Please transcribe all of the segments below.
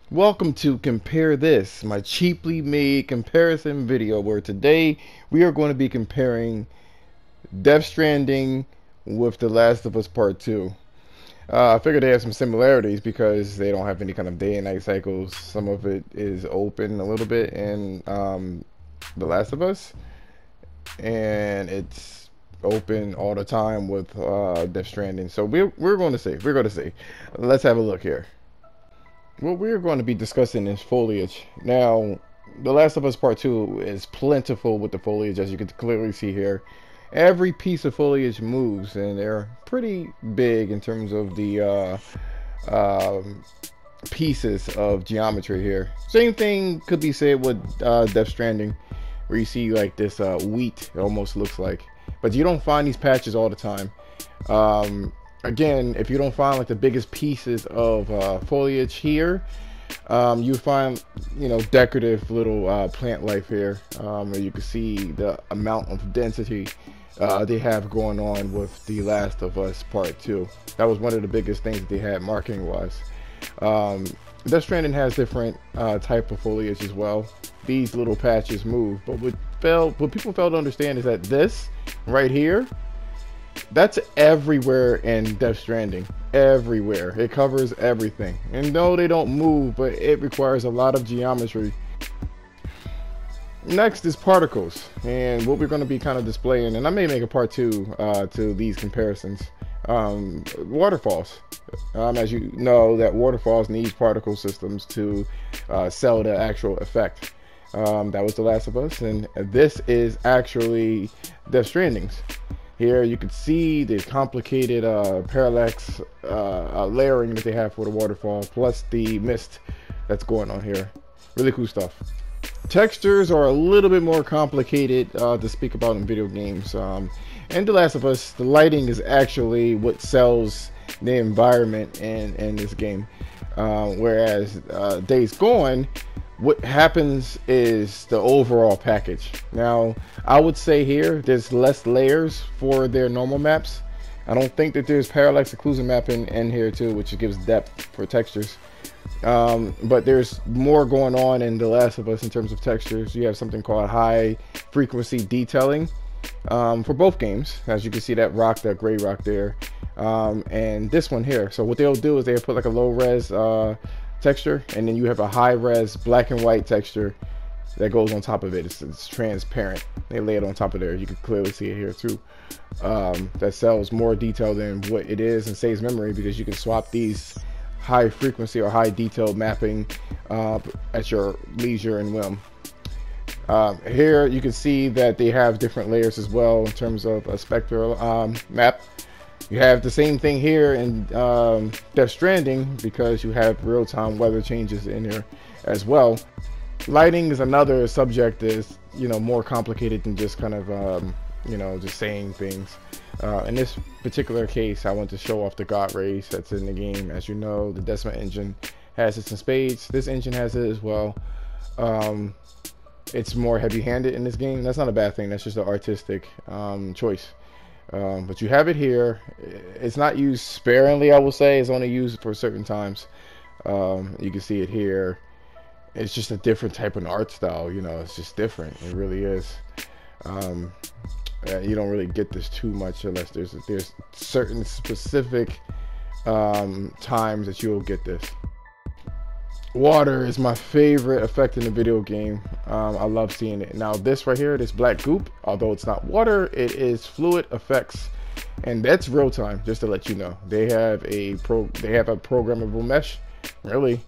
Welcome to Compare This, my cheaply made comparison video where today we are going to be comparing Death Stranding with The Last of Us Part 2. I figured they have some similarities because they don't have any kind of day and night cycles. Some of it is open a little bit in The Last of Us, and it's open all the time with Death Stranding. So we're going to see. We're going to see. Let's have a look here. What we're going to be discussing is foliage. Now, The Last of Us Part 2 is plentiful with the foliage, as you can clearly see here. Every piece of foliage moves, and they're pretty big in terms of the pieces of geometry here. Same thing could be said with Death Stranding, where you see like this wheat, it almost looks like. But you don't find these patches all the time. Again, if you don't find like the biggest pieces of foliage here, you find, decorative little plant life here. And you can see the amount of density they have going on with The Last of Us Part 2. That was one of the biggest things that they had marketing wise. Death Stranding has different type of foliage as well. These little patches move, but what people fail to understand is that this right here, that's everywhere in Death Stranding. Everywhere. It covers everything. And no, they don't move, but it requires a lot of geometry. Next is particles, and what we're going to be kind of displaying, and I may make a part two to these comparisons. Waterfalls. As you know, that waterfalls need particle systems to sell the actual effect. That was The Last of Us, and this is actually Death Stranding's. Here you can see the complicated parallax layering that they have for the waterfall, plus the mist that's going on here. Really cool stuff. Textures are a little bit more complicated to speak about in video games. In The Last of Us, the lighting is actually what sells the environment in this game. Whereas Days Gone, what happens is the overall package. Now, I would say here there's less layers for their normal maps. I don't think that there's parallax occlusion mapping in here too, which gives depth for textures. But there's more going on in The Last of Us in terms of textures. You have something called high frequency detailing for both games. As you can see, that rock, that gray rock there, and this one here. So what they'll do is they'll put like a low res texture, and then you have a high res black and white texture that goes on top of it. It's transparent. They lay it on top of there. You can clearly see it here too. That sells more detail than what it is and saves memory, because you can swap these high frequency or high detail mapping at your leisure and whim. Here you can see that they have different layers as well in terms of a spectral map. You have the same thing here in Death Stranding, because you have real-time weather changes in here as well. Lighting is another subject that's, more complicated than just kind of, just saying things. In this particular case, I want to show off the God rays that's in the game. As you know, the Decima engine has it in spades. This engine has it as well. It's more heavy-handed in this game. That's not a bad thing. That's just an artistic choice. But you have it here. It's not used sparingly, I will say. It's only used for certain times. You can see it here. It's just a different type of art style. It's just different. It really is. You don't really get this too much unless there's certain specific times that you'll get this. Water is my favorite effect in the video game. I love seeing it. Now this right here, this black goop, although it's not water, it is fluid effects, and that's real time. Just to let you know, they have a programmable mesh. Really,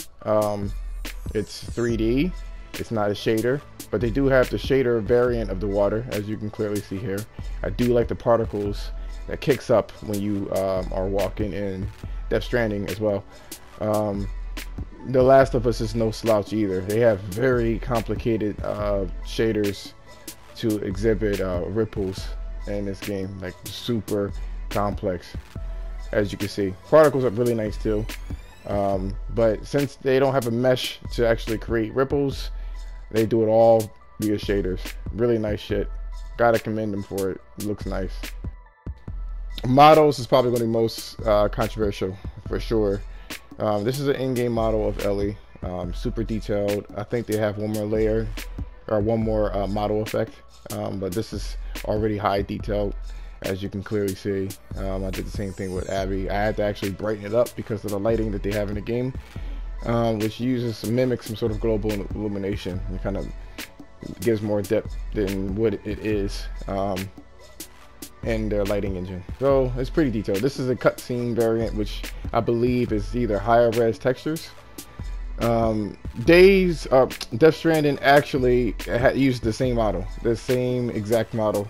it's 3D. It's not a shader, but they do have the shader variant of the water, as you can clearly see here. I do like the particles that kicks up when you are walking in Death Stranding as well. The Last of Us is no slouch either. They have very complicated shaders to exhibit ripples in this game, like super complex. As you can see, particles are really nice too. But since they don't have a mesh to actually create ripples, they do it all via shaders. Really nice shit. Gotta commend them for it. It looks nice. Models is probably going to be most controversial for sure. This is an in-game model of Ellie. Super detailed. I think they have one more layer or one more model effect, but this is already high detailed, as you can clearly see. I did the same thing with Abby. I had to actually brighten it up because of the lighting that they have in the game, which mimics some sort of global illumination. It kind of gives more depth than what it is in their lighting engine. So it's pretty detailed. This is a cutscene variant, which I believe is either higher res textures. Death Stranding actually used the same model, the same exact model.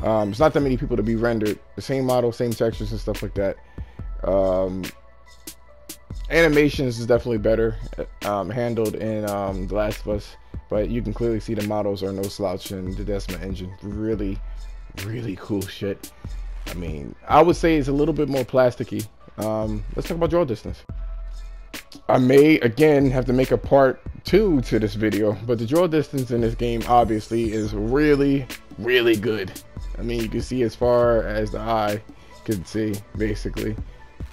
It's not that many people to be rendered. The same model, same textures and stuff like that. Animations is definitely better handled in The Last of Us, but you can clearly see the models are no slouch in the Desma engine. Really, really cool shit. I mean, I would say it's a little bit more plasticky. Let's talk about draw distance. I may again have to make a part 2 to this video, but the draw distance in this game obviously is really, really good. I mean, you can see as far as the eye can see, basically.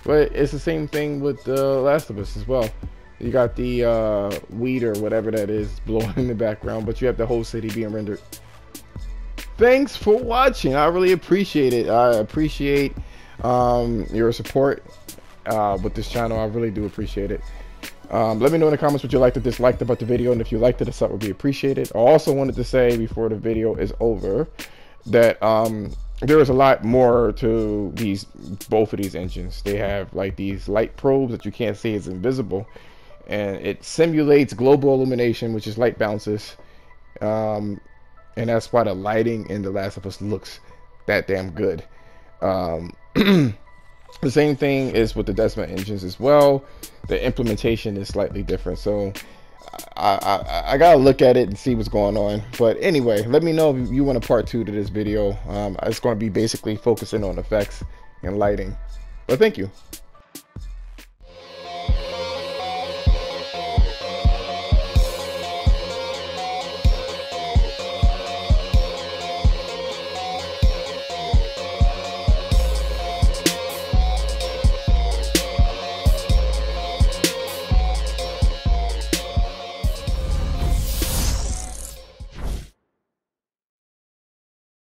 But it's the same thing with The Last of Us as well. You got the weed or whatever that is blowing in the background, but you have the whole city being rendered. Thanks for watching. I really appreciate it. I appreciate your support with this channel. I really do appreciate it. Let me know in the comments what you liked or disliked about the video, and if you liked it, a sub would be appreciated. I also wanted to say before the video is over that there is a lot more to both of these engines. They have like these light probes that you can't see, it's invisible, and it simulates global illumination, which is light bounces, and that's why the lighting in The Last of Us looks that damn good. The same thing is with the Desma engines as well. The implementation is slightly different, so I gotta look at it and see what's going on. But anyway, let me know if you want a part 2 to this video. It's going to be basically focusing on effects and lighting. But thank you.